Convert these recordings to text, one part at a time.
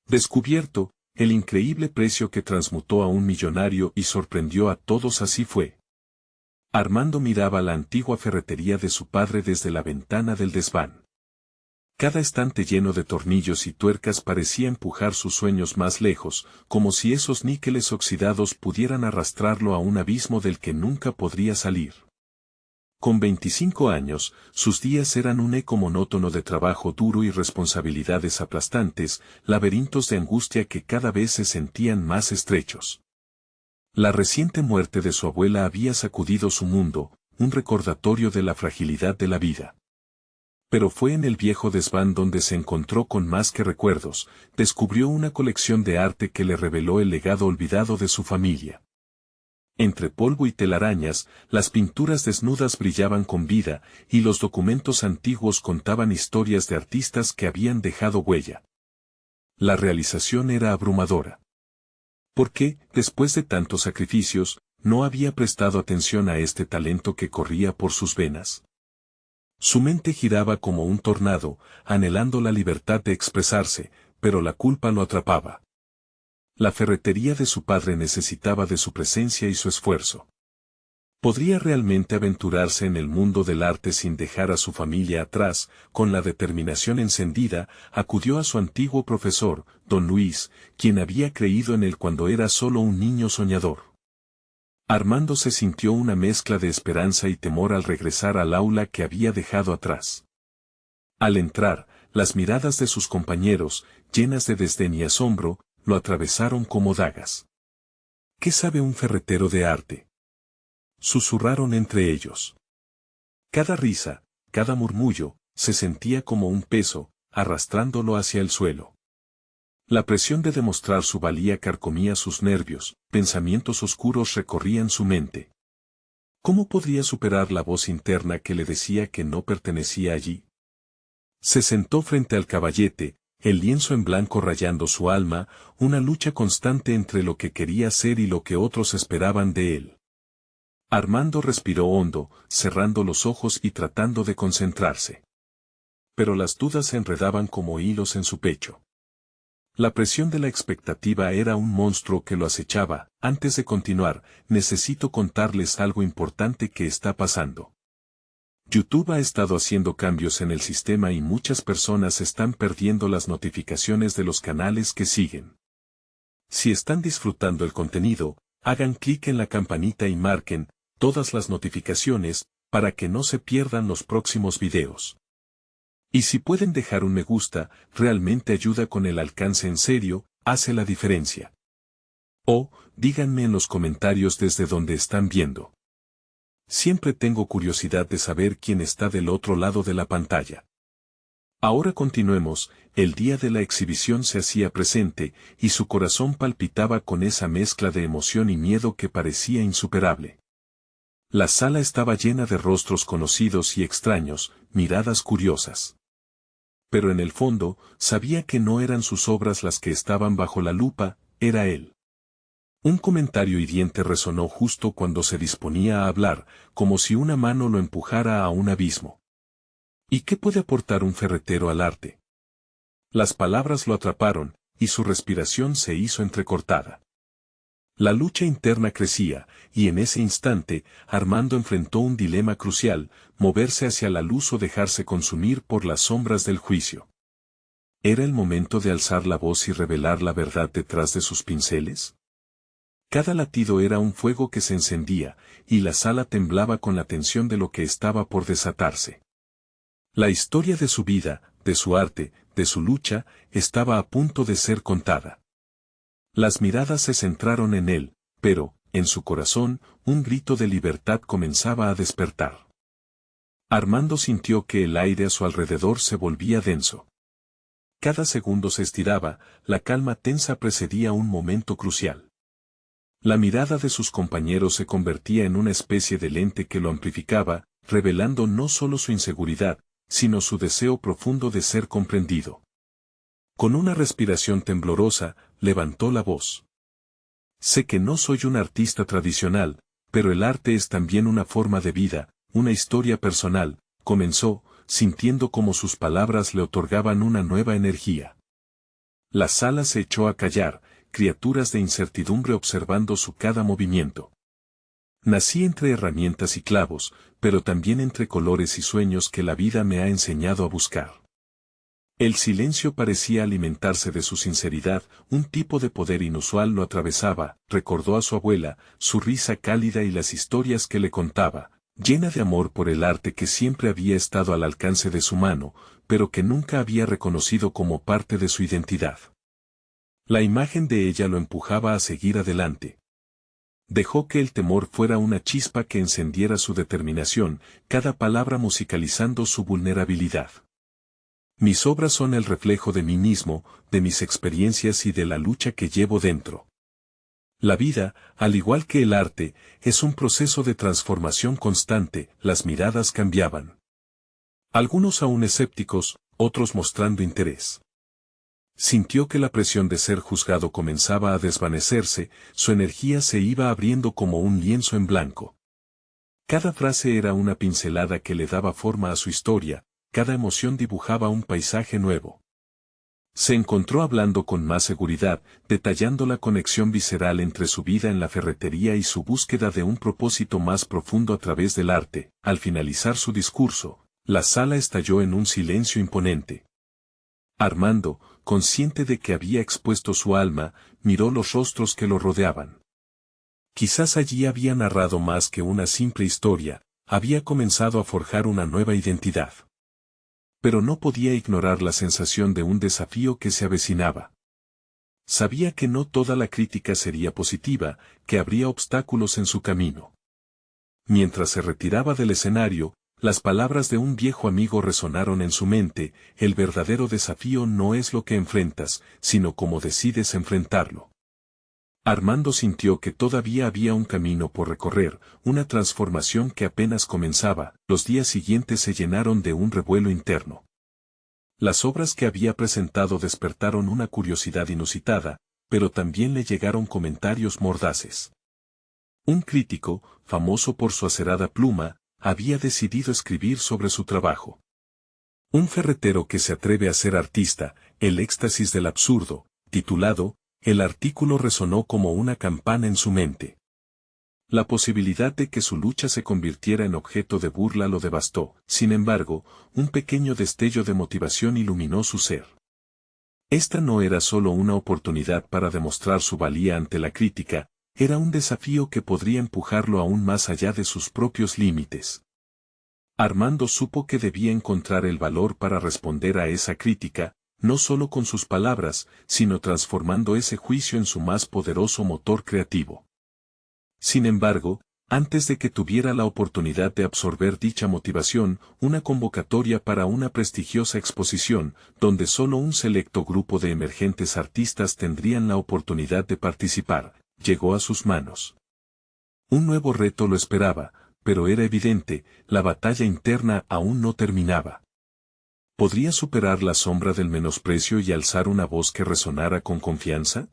Descubierto, el increíble precio que transmutó a un millonario y sorprendió a todos así fue. Armando miraba la antigua ferretería de su padre desde la ventana del desván. Cada estante lleno de tornillos y tuercas parecía empujar sus sueños más lejos, como si esos níqueles oxidados pudieran arrastrarlo a un abismo del que nunca podría salir. Con 25 años, sus días eran un eco monótono de trabajo duro y responsabilidades aplastantes, laberintos de angustia que cada vez se sentían más estrechos. La reciente muerte de su abuela había sacudido su mundo, un recordatorio de la fragilidad de la vida. Pero fue en el viejo desván donde se encontró con más que recuerdos, descubrió una colección de arte que le reveló el legado olvidado de su familia. Entre polvo y telarañas, las pinturas desnudas brillaban con vida, y los documentos antiguos contaban historias de artistas que habían dejado huella. La realización era abrumadora. ¿Por qué, después de tantos sacrificios, no había prestado atención a este talento que corría por sus venas? Su mente giraba como un tornado, anhelando la libertad de expresarse, pero la culpa lo atrapaba. La ferretería de su padre necesitaba de su presencia y su esfuerzo. ¿Podría realmente aventurarse en el mundo del arte sin dejar a su familia atrás? Con la determinación encendida, acudió a su antiguo profesor, don Luis, quien había creído en él cuando era solo un niño soñador. Armando se sintió una mezcla de esperanza y temor al regresar al aula que había dejado atrás. Al entrar, las miradas de sus compañeros, llenas de desdén y asombro, lo atravesaron como dagas. ¿Qué sabe un ferretero de arte?, susurraron entre ellos. Cada risa, cada murmullo, se sentía como un peso, arrastrándolo hacia el suelo. La presión de demostrar su valía carcomía sus nervios, pensamientos oscuros recorrían su mente. ¿Cómo podría superar la voz interna que le decía que no pertenecía allí? Se sentó frente al caballete, el lienzo en blanco rayando su alma, una lucha constante entre lo que quería ser y lo que otros esperaban de él. Armando respiró hondo, cerrando los ojos y tratando de concentrarse. Pero las dudas se enredaban como hilos en su pecho. La presión de la expectativa era un monstruo que lo acechaba. Antes de continuar, necesito contarles algo importante que está pasando. YouTube ha estado haciendo cambios en el sistema y muchas personas están perdiendo las notificaciones de los canales que siguen. Si están disfrutando el contenido, hagan clic en la campanita y marquen todas las notificaciones para que no se pierdan los próximos videos. Y si pueden dejar un me gusta, realmente ayuda con el alcance en serio, hace la diferencia. O, díganme en los comentarios desde donde están viendo. Siempre tengo curiosidad de saber quién está del otro lado de la pantalla. Ahora continuemos. El día de la exhibición se hacía presente, y su corazón palpitaba con esa mezcla de emoción y miedo que parecía insuperable. La sala estaba llena de rostros conocidos y extraños, miradas curiosas. Pero en el fondo, sabía que no eran sus obras las que estaban bajo la lupa, era él. Un comentario hiriente resonó justo cuando se disponía a hablar, como si una mano lo empujara a un abismo. ¿Y qué puede aportar un ferretero al arte? Las palabras lo atraparon, y su respiración se hizo entrecortada. La lucha interna crecía, y en ese instante, Armando enfrentó un dilema crucial: moverse hacia la luz o dejarse consumir por las sombras del juicio. ¿Era el momento de alzar la voz y revelar la verdad detrás de sus pinceles? Cada latido era un fuego que se encendía, y la sala temblaba con la tensión de lo que estaba por desatarse. La historia de su vida, de su arte, de su lucha, estaba a punto de ser contada. Las miradas se centraron en él, pero, en su corazón, un grito de libertad comenzaba a despertar. Armando sintió que el aire a su alrededor se volvía denso. Cada segundo se estiraba, la calma tensa precedía un momento crucial. La mirada de sus compañeros se convertía en una especie de lente que lo amplificaba, revelando no solo su inseguridad, sino su deseo profundo de ser comprendido. Con una respiración temblorosa, levantó la voz. Sé que no soy un artista tradicional, pero el arte es también una forma de vida, una historia personal, comenzó, sintiendo como sus palabras le otorgaban una nueva energía. La sala se echó a callar, criaturas de incertidumbre observando su cada movimiento. Nací entre herramientas y clavos, pero también entre colores y sueños que la vida me ha enseñado a buscar. El silencio parecía alimentarse de su sinceridad, un tipo de poder inusual lo atravesaba, recordó a su abuela, su risa cálida y las historias que le contaba, llena de amor por el arte que siempre había estado al alcance de su mano, pero que nunca había reconocido como parte de su identidad. La imagen de ella lo empujaba a seguir adelante. Dejó que el temor fuera una chispa que encendiera su determinación, cada palabra musicalizando su vulnerabilidad. Mis obras son el reflejo de mí mismo, de mis experiencias y de la lucha que llevo dentro. La vida, al igual que el arte, es un proceso de transformación constante, las miradas cambiaban. Algunos aún escépticos, otros mostrando interés. Sintió que la presión de ser juzgado comenzaba a desvanecerse, su energía se iba abriendo como un lienzo en blanco. Cada frase era una pincelada que le daba forma a su historia, cada emoción dibujaba un paisaje nuevo. Se encontró hablando con más seguridad, detallando la conexión visceral entre su vida en la ferretería y su búsqueda de un propósito más profundo a través del arte. Al finalizar su discurso, la sala estalló en un silencio imponente. Armando, consciente de que había expuesto su alma, miró los rostros que lo rodeaban. Quizás allí había narrado más que una simple historia, había comenzado a forjar una nueva identidad. Pero no podía ignorar la sensación de un desafío que se avecinaba. Sabía que no toda la crítica sería positiva, que habría obstáculos en su camino. Mientras se retiraba del escenario, las palabras de un viejo amigo resonaron en su mente: el verdadero desafío no es lo que enfrentas, sino cómo decides enfrentarlo. Armando sintió que todavía había un camino por recorrer, una transformación que apenas comenzaba. Los días siguientes se llenaron de un revuelo interno. Las obras que había presentado despertaron una curiosidad inusitada, pero también le llegaron comentarios mordaces. Un crítico, famoso por su acerada pluma, había decidido escribir sobre su trabajo. Un ferretero que se atreve a ser artista, el éxtasis del absurdo, titulado. El artículo resonó como una campana en su mente. La posibilidad de que su lucha se convirtiera en objeto de burla lo devastó. Sin embargo, un pequeño destello de motivación iluminó su ser. Esta no era solo una oportunidad para demostrar su valía ante la crítica, era un desafío que podría empujarlo aún más allá de sus propios límites. Armando supo que debía encontrar el valor para responder a esa crítica, no solo con sus palabras, sino transformando ese juicio en su más poderoso motor creativo. Sin embargo, antes de que tuviera la oportunidad de absorber dicha motivación, una convocatoria para una prestigiosa exposición, donde solo un selecto grupo de emergentes artistas tendrían la oportunidad de participar, llegó a sus manos. Un nuevo reto lo esperaba, pero era evidente, la batalla interna aún no terminaba. ¿Podría superar la sombra del menosprecio y alzar una voz que resonara con confianza?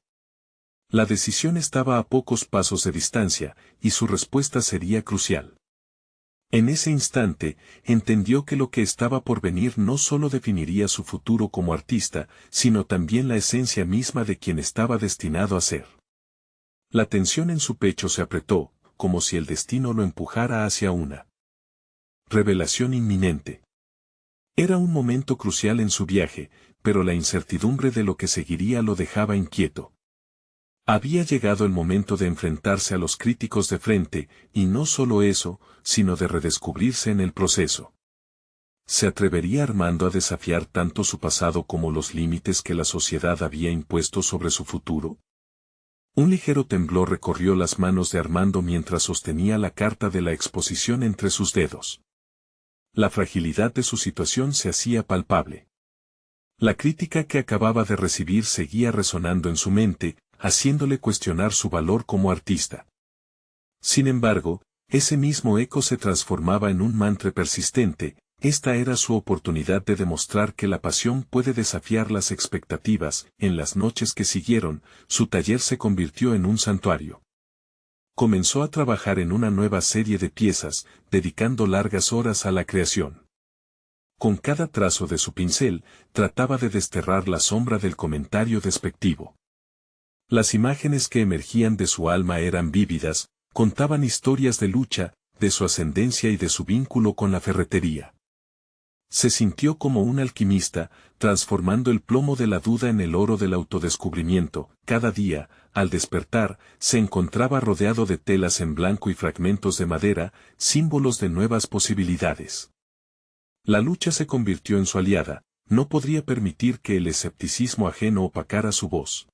La decisión estaba a pocos pasos de distancia, y su respuesta sería crucial. En ese instante, entendió que lo que estaba por venir no solo definiría su futuro como artista, sino también la esencia misma de quien estaba destinado a ser. La tensión en su pecho se apretó, como si el destino lo empujara hacia una revelación inminente. Era un momento crucial en su viaje, pero la incertidumbre de lo que seguiría lo dejaba inquieto. Había llegado el momento de enfrentarse a los críticos de frente, y no solo eso, sino de redescubrirse en el proceso. ¿Se atrevería Armando a desafiar tanto su pasado como los límites que la sociedad había impuesto sobre su futuro? Un ligero temblor recorrió las manos de Armando mientras sostenía la carta de la exposición entre sus dedos. La fragilidad de su situación se hacía palpable. La crítica que acababa de recibir seguía resonando en su mente, haciéndole cuestionar su valor como artista. Sin embargo, ese mismo eco se transformaba en un mantra persistente: esta era su oportunidad de demostrar que la pasión puede desafiar las expectativas. En las noches que siguieron, su taller se convirtió en un santuario. Comenzó a trabajar en una nueva serie de piezas, dedicando largas horas a la creación. Con cada trazo de su pincel, trataba de desterrar la sombra del comentario despectivo. Las imágenes que emergían de su alma eran vívidas, contaban historias de lucha, de su ascendencia y de su vínculo con la ferretería. Se sintió como un alquimista, transformando el plomo de la duda en el oro del autodescubrimiento. Cada día, al despertar, se encontraba rodeado de telas en blanco y fragmentos de madera, símbolos de nuevas posibilidades. La lucha se convirtió en su aliada, no podría permitir que el escepticismo ajeno opacara su voz.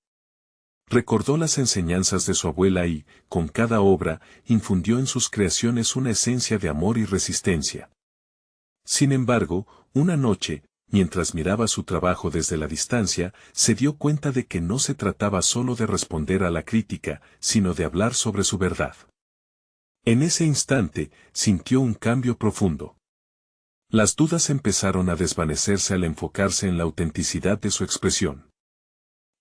Recordó las enseñanzas de su abuela y, con cada obra, infundió en sus creaciones una esencia de amor y resistencia. Sin embargo, una noche, mientras miraba su trabajo desde la distancia, se dio cuenta de que no se trataba solo de responder a la crítica, sino de hablar sobre su verdad. En ese instante, sintió un cambio profundo. Las dudas empezaron a desvanecerse al enfocarse en la autenticidad de su expresión.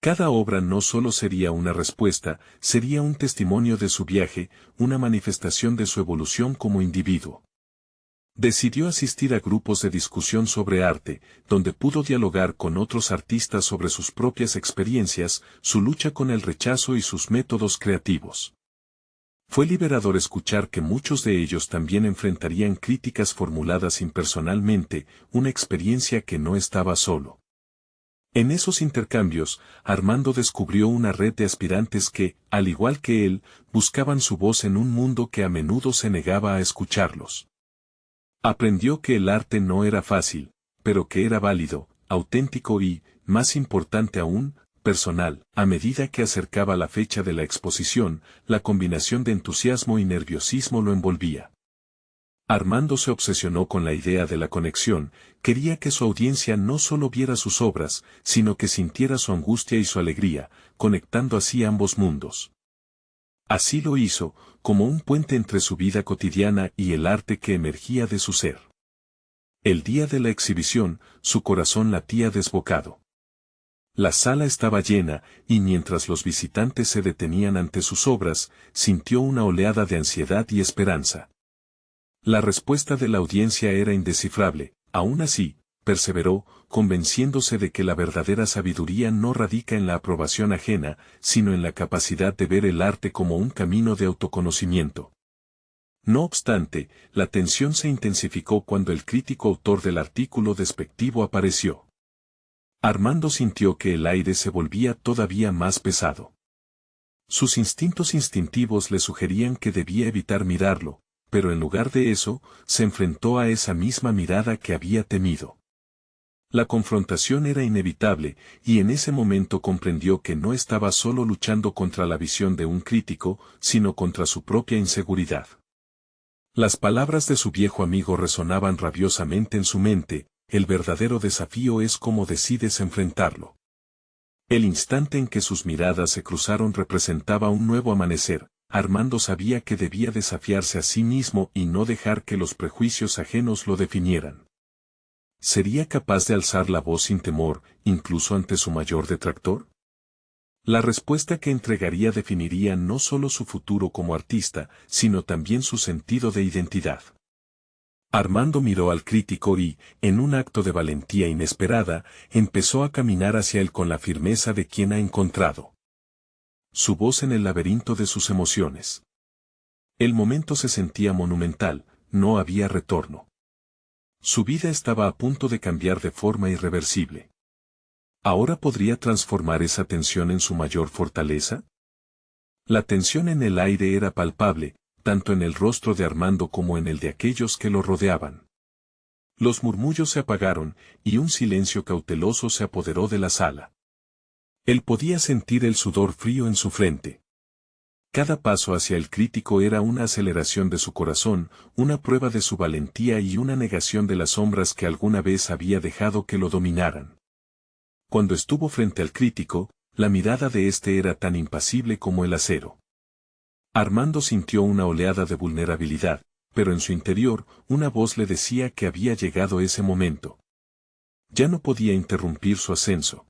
Cada obra no solo sería una respuesta, sería un testimonio de su viaje, una manifestación de su evolución como individuo. Decidió asistir a grupos de discusión sobre arte, donde pudo dialogar con otros artistas sobre sus propias experiencias, su lucha con el rechazo y sus métodos creativos. Fue liberador escuchar que muchos de ellos también enfrentarían críticas formuladas impersonalmente, una experiencia que no estaba solo. En esos intercambios, Armando descubrió una red de aspirantes que, al igual que él, buscaban su voz en un mundo que a menudo se negaba a escucharlos. Aprendió que el arte no era fácil, pero que era válido, auténtico y, más importante aún, personal. A medida que acercaba la fecha de la exposición, la combinación de entusiasmo y nerviosismo lo envolvía. Armando se obsesionó con la idea de la conexión, quería que su audiencia no solo viera sus obras, sino que sintiera su angustia y su alegría, conectando así ambos mundos. Así lo hizo, como un puente entre su vida cotidiana y el arte que emergía de su ser. El día de la exhibición, su corazón latía desbocado. La sala estaba llena, y mientras los visitantes se detenían ante sus obras, sintió una oleada de ansiedad y esperanza. La respuesta de la audiencia era indescifrable, aún así, perseveró, convenciéndose de que la verdadera sabiduría no radica en la aprobación ajena, sino en la capacidad de ver el arte como un camino de autoconocimiento. No obstante, la tensión se intensificó cuando el crítico autor del artículo despectivo apareció. Armando sintió que el aire se volvía todavía más pesado. Sus instintos instintivos le sugerían que debía evitar mirarlo, pero en lugar de eso, se enfrentó a esa misma mirada que había temido. La confrontación era inevitable, y en ese momento comprendió que no estaba solo luchando contra la visión de un crítico, sino contra su propia inseguridad. Las palabras de su viejo amigo resonaban rabiosamente en su mente: el verdadero desafío es cómo decides enfrentarlo. El instante en que sus miradas se cruzaron representaba un nuevo amanecer. Armando sabía que debía desafiarse a sí mismo y no dejar que los prejuicios ajenos lo definieran. ¿Sería capaz de alzar la voz sin temor, incluso ante su mayor detractor? La respuesta que entregaría definiría no solo su futuro como artista, sino también su sentido de identidad. Armando miró al crítico y, en un acto de valentía inesperada, empezó a caminar hacia él con la firmeza de quien ha encontrado su voz en el laberinto de sus emociones. El momento se sentía monumental, no había retorno. Su vida estaba a punto de cambiar de forma irreversible. ¿Ahora podría transformar esa tensión en su mayor fortaleza? La tensión en el aire era palpable, tanto en el rostro de Armando como en el de aquellos que lo rodeaban. Los murmullos se apagaron, y un silencio cauteloso se apoderó de la sala. Él podía sentir el sudor frío en su frente. Cada paso hacia el crítico era una aceleración de su corazón, una prueba de su valentía y una negación de las sombras que alguna vez había dejado que lo dominaran. Cuando estuvo frente al crítico, la mirada de éste era tan impasible como el acero. Armando sintió una oleada de vulnerabilidad, pero en su interior, una voz le decía que había llegado ese momento. Ya no podía interrumpir su ascenso.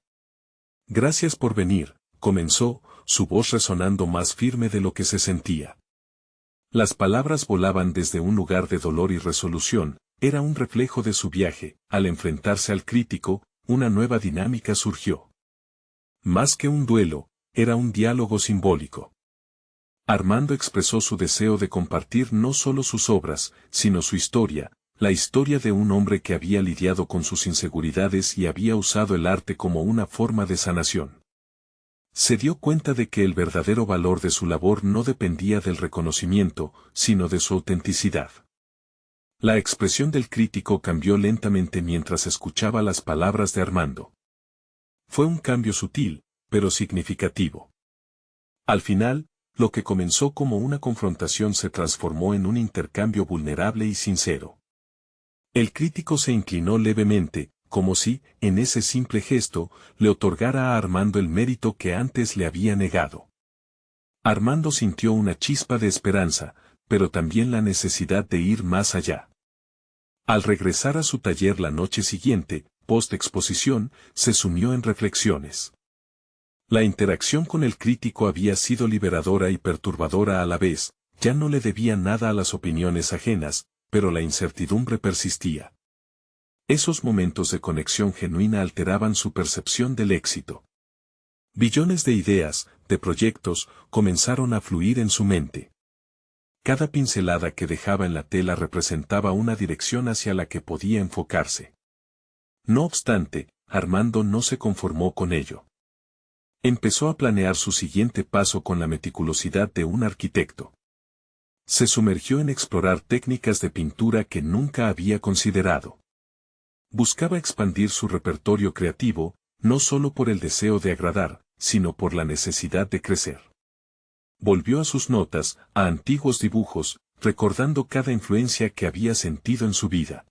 Gracias por venir, comenzó, su voz resonando más firme de lo que se sentía. Las palabras volaban desde un lugar de dolor y resolución, era un reflejo de su viaje. Al enfrentarse al crítico, una nueva dinámica surgió. Más que un duelo, era un diálogo simbólico. Armando expresó su deseo de compartir no solo sus obras, sino su historia, la historia de un hombre que había lidiado con sus inseguridades y había usado el arte como una forma de sanación. Se dio cuenta de que el verdadero valor de su labor no dependía del reconocimiento, sino de su autenticidad. La expresión del crítico cambió lentamente mientras escuchaba las palabras de Armando. Fue un cambio sutil, pero significativo. Al final, lo que comenzó como una confrontación se transformó en un intercambio vulnerable y sincero. El crítico se inclinó levemente, como si, en ese simple gesto, le otorgara a Armando el mérito que antes le había negado. Armando sintió una chispa de esperanza, pero también la necesidad de ir más allá. Al regresar a su taller la noche siguiente, post-exposición, se sumió en reflexiones. La interacción con el crítico había sido liberadora y perturbadora a la vez, ya no le debía nada a las opiniones ajenas, pero la incertidumbre persistía. Esos momentos de conexión genuina alteraban su percepción del éxito. Billones de ideas, de proyectos, comenzaron a fluir en su mente. Cada pincelada que dejaba en la tela representaba una dirección hacia la que podía enfocarse. No obstante, Armando no se conformó con ello. Empezó a planear su siguiente paso con la meticulosidad de un arquitecto. Se sumergió en explorar técnicas de pintura que nunca había considerado. Buscaba expandir su repertorio creativo, no solo por el deseo de agradar, sino por la necesidad de crecer. Volvió a sus notas, a antiguos dibujos, recordando cada influencia que había sentido en su vida.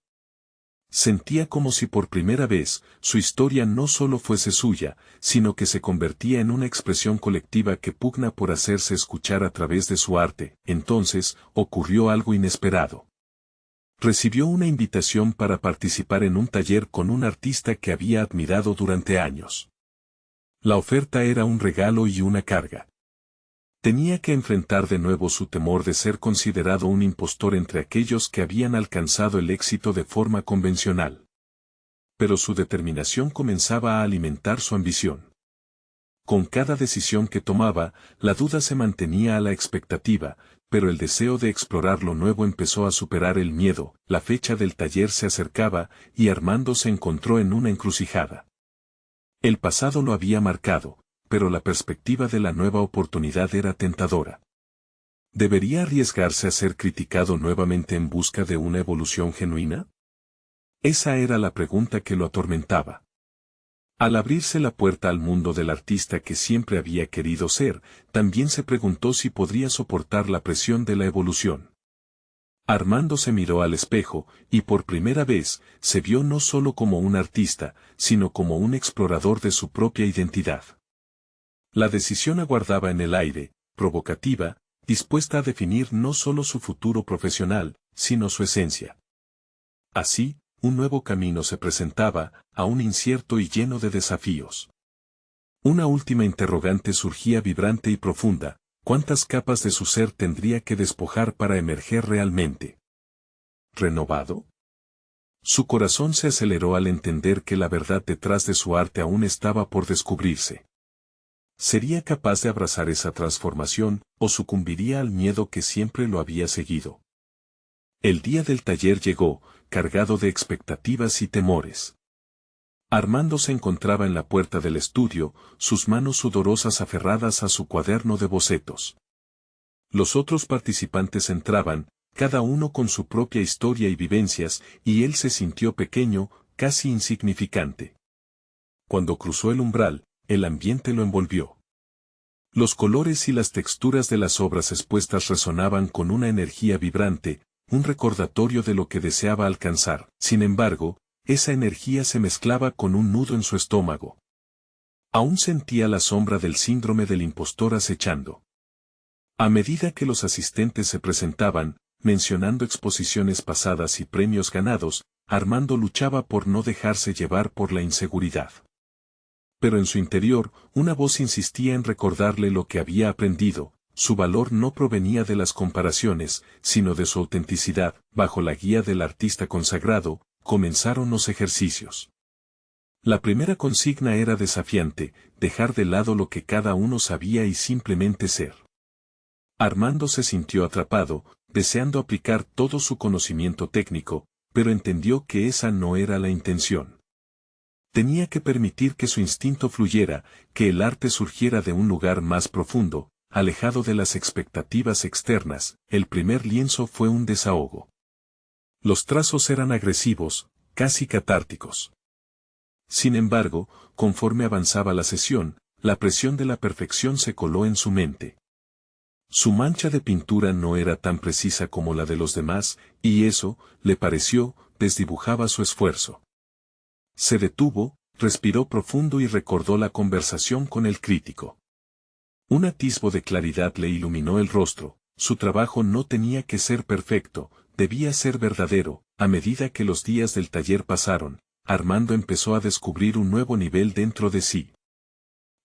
Sentía como si por primera vez, su historia no solo fuese suya, sino que se convertía en una expresión colectiva que pugna por hacerse escuchar a través de su arte. Entonces, ocurrió algo inesperado. Recibió una invitación para participar en un taller con un artista que había admirado durante años. La oferta era un regalo y una carga. Tenía que enfrentar de nuevo su temor de ser considerado un impostor entre aquellos que habían alcanzado el éxito de forma convencional. Pero su determinación comenzaba a alimentar su ambición. Con cada decisión que tomaba, la duda se mantenía a la expectativa, pero el deseo de explorar lo nuevo empezó a superar el miedo. La fecha del taller se acercaba, y Armando se encontró en una encrucijada. El pasado lo había marcado, pero la perspectiva de la nueva oportunidad era tentadora. ¿Debería arriesgarse a ser criticado nuevamente en busca de una evolución genuina? Esa era la pregunta que lo atormentaba. Al abrirse la puerta al mundo del artista que siempre había querido ser, también se preguntó si podría soportar la presión de la evolución. Armando se miró al espejo, y por primera vez, se vio no solo como un artista, sino como un explorador de su propia identidad. La decisión aguardaba en el aire, provocativa, dispuesta a definir no solo su futuro profesional, sino su esencia. Así, un nuevo camino se presentaba, aún incierto y lleno de desafíos. Una última interrogante surgía vibrante y profunda: ¿cuántas capas de su ser tendría que despojar para emerger realmente renovado? Su corazón se aceleró al entender que la verdad detrás de su arte aún estaba por descubrirse. ¿Sería capaz de abrazar esa transformación, o sucumbiría al miedo que siempre lo había seguido? El día del taller llegó, cargado de expectativas y temores. Armando se encontraba en la puerta del estudio, sus manos sudorosas aferradas a su cuaderno de bocetos. Los otros participantes entraban, cada uno con su propia historia y vivencias, y él se sintió pequeño, casi insignificante. Cuando cruzó el umbral, el ambiente lo envolvió. Los colores y las texturas de las obras expuestas resonaban con una energía vibrante, un recordatorio de lo que deseaba alcanzar. Sin embargo, esa energía se mezclaba con un nudo en su estómago. Aún sentía la sombra del síndrome del impostor acechando. A medida que los asistentes se presentaban, mencionando exposiciones pasadas y premios ganados, Armando luchaba por no dejarse llevar por la inseguridad. Pero en su interior, una voz insistía en recordarle lo que había aprendido: su valor no provenía de las comparaciones, sino de su autenticidad. Bajo la guía del artista consagrado, comenzaron los ejercicios. La primera consigna era desafiante, dejar de lado lo que cada uno sabía y simplemente ser. Armando se sintió atrapado, deseando aplicar todo su conocimiento técnico, pero entendió que esa no era la intención. Tenía que permitir que su instinto fluyera, que el arte surgiera de un lugar más profundo, alejado de las expectativas externas. El primer lienzo fue un desahogo. Los trazos eran agresivos, casi catárticos. Sin embargo, conforme avanzaba la sesión, la presión de la perfección se coló en su mente. Su mancha de pintura no era tan precisa como la de los demás, y eso, le pareció, desdibujaba su esfuerzo. Se detuvo, respiró profundo y recordó la conversación con el crítico. Un atisbo de claridad le iluminó el rostro. Su trabajo no tenía que ser perfecto, debía ser verdadero. A medida que los días del taller pasaron, Armando empezó a descubrir un nuevo nivel dentro de sí.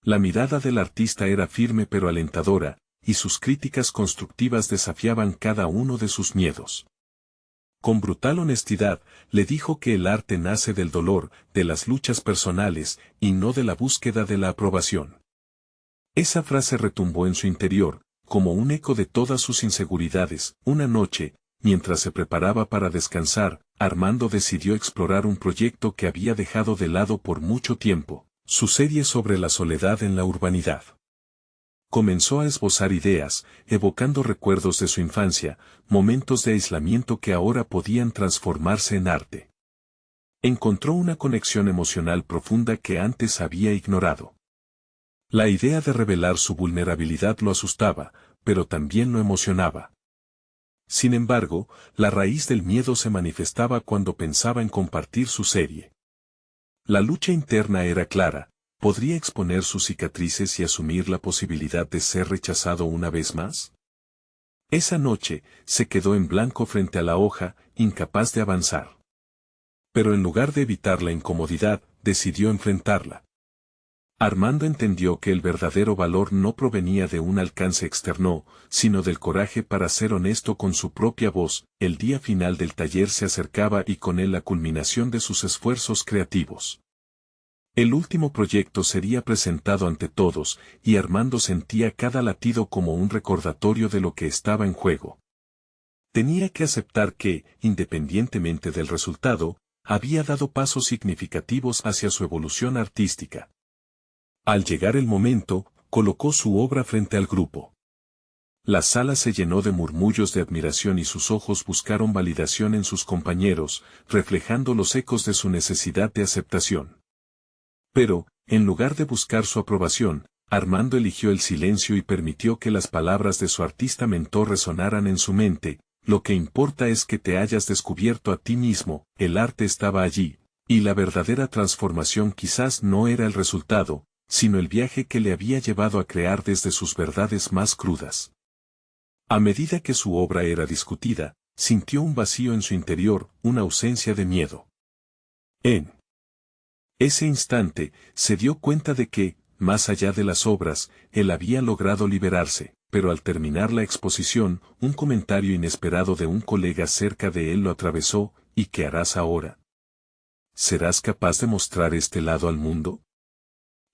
La mirada del artista era firme pero alentadora, y sus críticas constructivas desafiaban cada uno de sus miedos. Con brutal honestidad, le dijo que el arte nace del dolor, de las luchas personales, y no de la búsqueda de la aprobación. Esa frase retumbó en su interior, como un eco de todas sus inseguridades. Una noche, mientras se preparaba para descansar, Armando decidió explorar un proyecto que había dejado de lado por mucho tiempo, su serie sobre la soledad en la urbanidad. Comenzó a esbozar ideas, evocando recuerdos de su infancia, momentos de aislamiento que ahora podían transformarse en arte. Encontró una conexión emocional profunda que antes había ignorado. La idea de revelar su vulnerabilidad lo asustaba, pero también lo emocionaba. Sin embargo, la raíz del miedo se manifestaba cuando pensaba en compartir su serie. La lucha interna era clara. ¿Podría exponer sus cicatrices y asumir la posibilidad de ser rechazado una vez más? Esa noche, se quedó en blanco frente a la hoja, incapaz de avanzar. Pero en lugar de evitar la incomodidad, decidió enfrentarla. Armando entendió que el verdadero valor no provenía de un alcance externo, sino del coraje para ser honesto con su propia voz. El día final del taller se acercaba y con él la culminación de sus esfuerzos creativos. El último proyecto sería presentado ante todos, y Armando sentía cada latido como un recordatorio de lo que estaba en juego. Tenía que aceptar que, independientemente del resultado, había dado pasos significativos hacia su evolución artística. Al llegar el momento, colocó su obra frente al grupo. La sala se llenó de murmullos de admiración y sus ojos buscaron validación en sus compañeros, reflejando los ecos de su necesidad de aceptación. Pero, en lugar de buscar su aprobación, Armando eligió el silencio y permitió que las palabras de su artista mentor resonaran en su mente. Lo que importa es que te hayas descubierto a ti mismo. El arte estaba allí, y la verdadera transformación quizás no era el resultado, sino el viaje que le había llevado a crear desde sus verdades más crudas. A medida que su obra era discutida, sintió un vacío en su interior, una ausencia de miedo. En ese instante, se dio cuenta de que, más allá de las obras, él había logrado liberarse, pero al terminar la exposición, un comentario inesperado de un colega cerca de él lo atravesó. ¿Y qué harás ahora? ¿Serás capaz de mostrar este lado al mundo?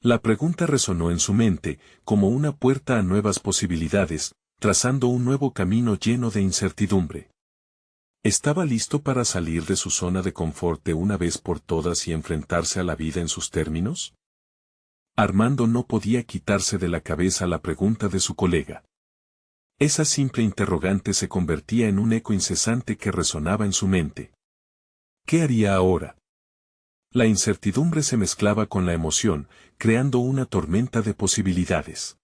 La pregunta resonó en su mente, como una puerta a nuevas posibilidades, trazando un nuevo camino lleno de incertidumbre. ¿Estaba listo para salir de su zona de confort de una vez por todas y enfrentarse a la vida en sus términos? Armando no podía quitarse de la cabeza la pregunta de su colega. Esa simple interrogante se convertía en un eco incesante que resonaba en su mente. ¿Qué haría ahora? La incertidumbre se mezclaba con la emoción, creando una tormenta de posibilidades.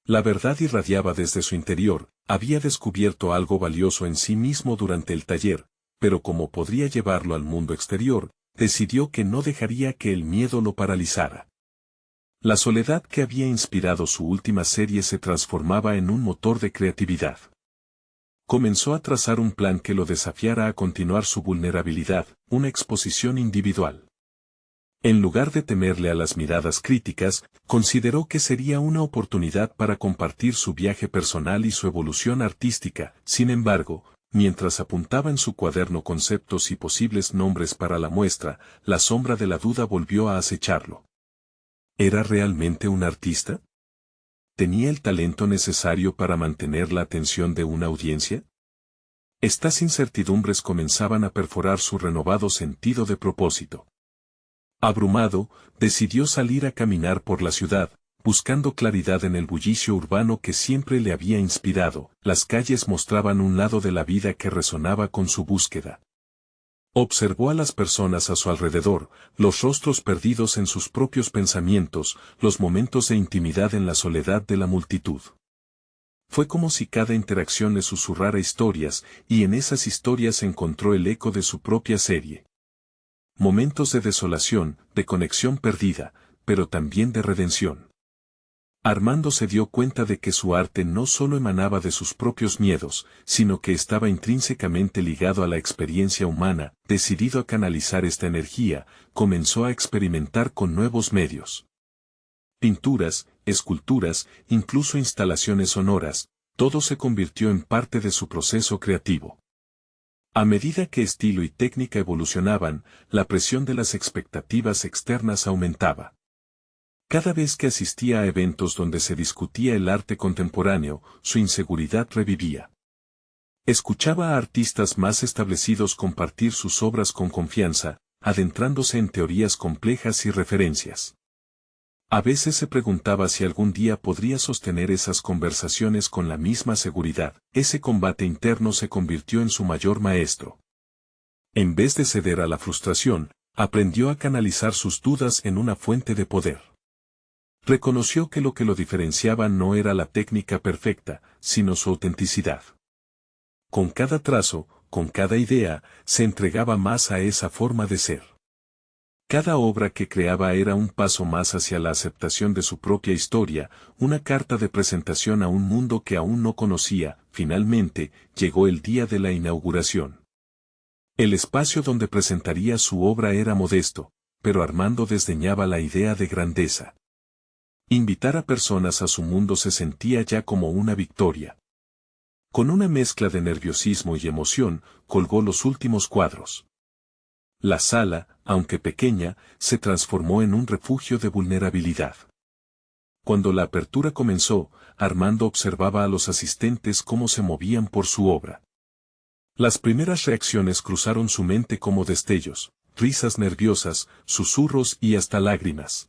La verdad irradiaba desde su interior, había descubierto algo valioso en sí mismo durante el taller, pero como podría llevarlo al mundo exterior, decidió que no dejaría que el miedo lo paralizara. La soledad que había inspirado su última serie se transformaba en un motor de creatividad. Comenzó a trazar un plan que lo desafiara a continuar su vulnerabilidad, una exposición individual. En lugar de temerle a las miradas críticas, consideró que sería una oportunidad para compartir su viaje personal y su evolución artística. Sin embargo, mientras apuntaba en su cuaderno conceptos y posibles nombres para la muestra, la sombra de la duda volvió a acecharlo. ¿Era realmente un artista? ¿Tenía el talento necesario para mantener la atención de una audiencia? Estas incertidumbres comenzaban a perforar su renovado sentido de propósito. Abrumado, decidió salir a caminar por la ciudad, buscando claridad en el bullicio urbano que siempre le había inspirado. Las calles mostraban un lado de la vida que resonaba con su búsqueda. Observó a las personas a su alrededor, los rostros perdidos en sus propios pensamientos, los momentos de intimidad en la soledad de la multitud. Fue como si cada interacción le susurrara historias, y en esas historias encontró el eco de su propia serie. Momentos de desolación, de conexión perdida, pero también de redención. Armando se dio cuenta de que su arte no solo emanaba de sus propios miedos, sino que estaba intrínsecamente ligado a la experiencia humana. Decidido a canalizar esta energía, comenzó a experimentar con nuevos medios. Pinturas, esculturas, incluso instalaciones sonoras, todo se convirtió en parte de su proceso creativo. A medida que estilo y técnica evolucionaban, la presión de las expectativas externas aumentaba. Cada vez que asistía a eventos donde se discutía el arte contemporáneo, su inseguridad revivía. Escuchaba a artistas más establecidos compartir sus obras con confianza, adentrándose en teorías complejas y referencias. A veces se preguntaba si algún día podría sostener esas conversaciones con la misma seguridad. Ese combate interno se convirtió en su mayor maestro. En vez de ceder a la frustración, aprendió a canalizar sus dudas en una fuente de poder. Reconoció que lo diferenciaba no era la técnica perfecta, sino su autenticidad. Con cada trazo, con cada idea, se entregaba más a esa forma de ser. Cada obra que creaba era un paso más hacia la aceptación de su propia historia, una carta de presentación a un mundo que aún no conocía. Finalmente, llegó el día de la inauguración. El espacio donde presentaría su obra era modesto, pero Armando desdeñaba la idea de grandeza. Invitar a personas a su mundo se sentía ya como una victoria. Con una mezcla de nerviosismo y emoción, colgó los últimos cuadros. La sala, aunque pequeña, se transformó en un refugio de vulnerabilidad. Cuando la apertura comenzó, Armando observaba a los asistentes cómo se movían por su obra. Las primeras reacciones cruzaron su mente como destellos, risas nerviosas, susurros y hasta lágrimas.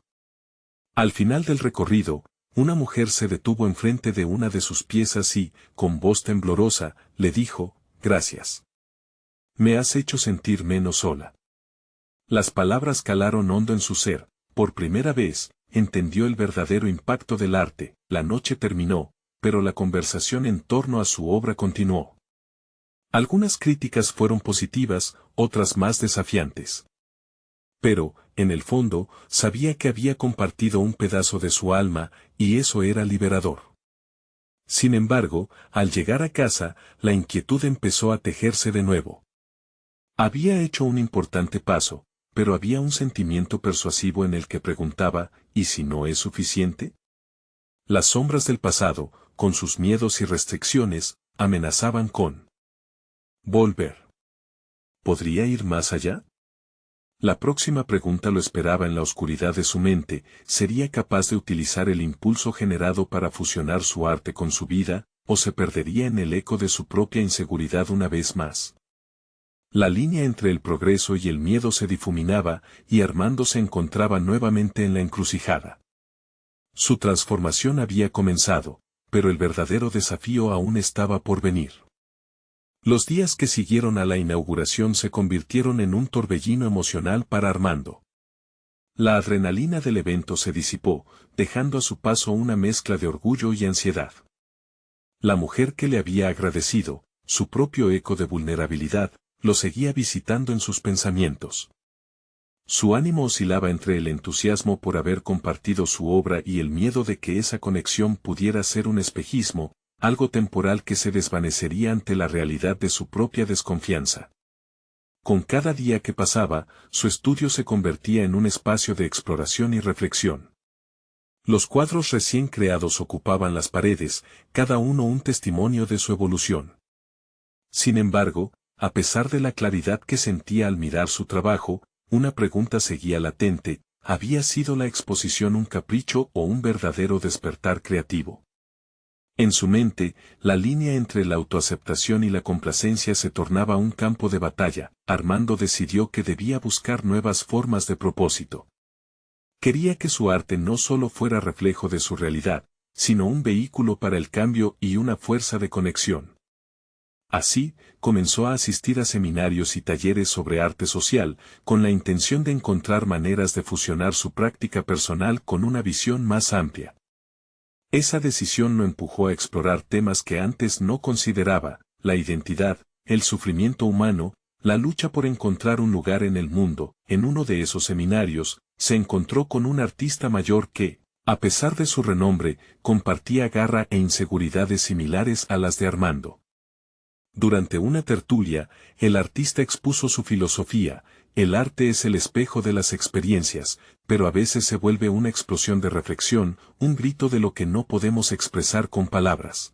Al final del recorrido, una mujer se detuvo enfrente de una de sus piezas y, con voz temblorosa, le dijo, «Gracias. Me has hecho sentir menos sola». Las palabras calaron hondo en su ser. Por primera vez, entendió el verdadero impacto del arte. La noche terminó, pero la conversación en torno a su obra continuó. Algunas críticas fueron positivas, otras más desafiantes. Pero, en el fondo, sabía que había compartido un pedazo de su alma, y eso era liberador. Sin embargo, al llegar a casa, la inquietud empezó a tejerse de nuevo. Había hecho un importante paso, pero había un sentimiento persuasivo en el que preguntaba, ¿y si no es suficiente? Las sombras del pasado, con sus miedos y restricciones, amenazaban con volver. ¿Podría ir más allá? La próxima pregunta lo esperaba en la oscuridad de su mente. ¿Sería capaz de utilizar el impulso generado para fusionar su arte con su vida, o se perdería en el eco de su propia inseguridad una vez más? La línea entre el progreso y el miedo se difuminaba, y Armando se encontraba nuevamente en la encrucijada. Su transformación había comenzado, pero el verdadero desafío aún estaba por venir. Los días que siguieron a la inauguración se convirtieron en un torbellino emocional para Armando. La adrenalina del evento se disipó, dejando a su paso una mezcla de orgullo y ansiedad. La mujer que le había agradecido, su propio eco de vulnerabilidad, lo seguía visitando en sus pensamientos. Su ánimo oscilaba entre el entusiasmo por haber compartido su obra y el miedo de que esa conexión pudiera ser un espejismo, algo temporal que se desvanecería ante la realidad de su propia desconfianza. Con cada día que pasaba, su estudio se convertía en un espacio de exploración y reflexión. Los cuadros recién creados ocupaban las paredes, cada uno un testimonio de su evolución. Sin embargo, a pesar de la claridad que sentía al mirar su trabajo, una pregunta seguía latente: ¿había sido la exposición un capricho o un verdadero despertar creativo? En su mente, la línea entre la autoaceptación y la complacencia se tornaba un campo de batalla. Armando decidió que debía buscar nuevas formas de propósito. Quería que su arte no solo fuera reflejo de su realidad, sino un vehículo para el cambio y una fuerza de conexión. Así, comenzó a asistir a seminarios y talleres sobre arte social, con la intención de encontrar maneras de fusionar su práctica personal con una visión más amplia. Esa decisión lo empujó a explorar temas que antes no consideraba: la identidad, el sufrimiento humano, la lucha por encontrar un lugar en el mundo. En uno de esos seminarios, se encontró con un artista mayor que, a pesar de su renombre, compartía garra e inseguridades similares a las de Armando. Durante una tertulia, el artista expuso su filosofía: el arte es el espejo de las experiencias, pero a veces se vuelve una explosión de reflexión, un grito de lo que no podemos expresar con palabras.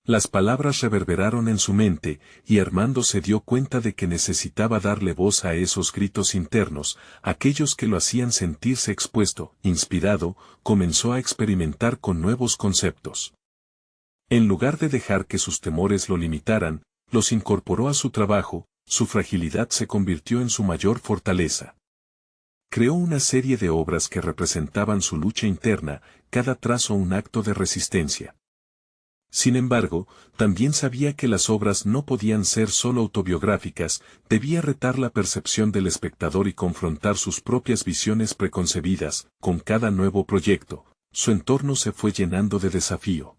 Las palabras reverberaron en su mente, y Armando se dio cuenta de que necesitaba darle voz a esos gritos internos, aquellos que lo hacían sentirse expuesto. Inspirado, comenzó a experimentar con nuevos conceptos. En lugar de dejar que sus temores lo limitaran, los incorporó a su trabajo. Su fragilidad se convirtió en su mayor fortaleza. Creó una serie de obras que representaban su lucha interna, cada trazo un acto de resistencia. Sin embargo, también sabía que las obras no podían ser solo autobiográficas, debía retar la percepción del espectador y confrontar sus propias visiones preconcebidas. Con cada nuevo proyecto, su entorno se fue llenando de desafío.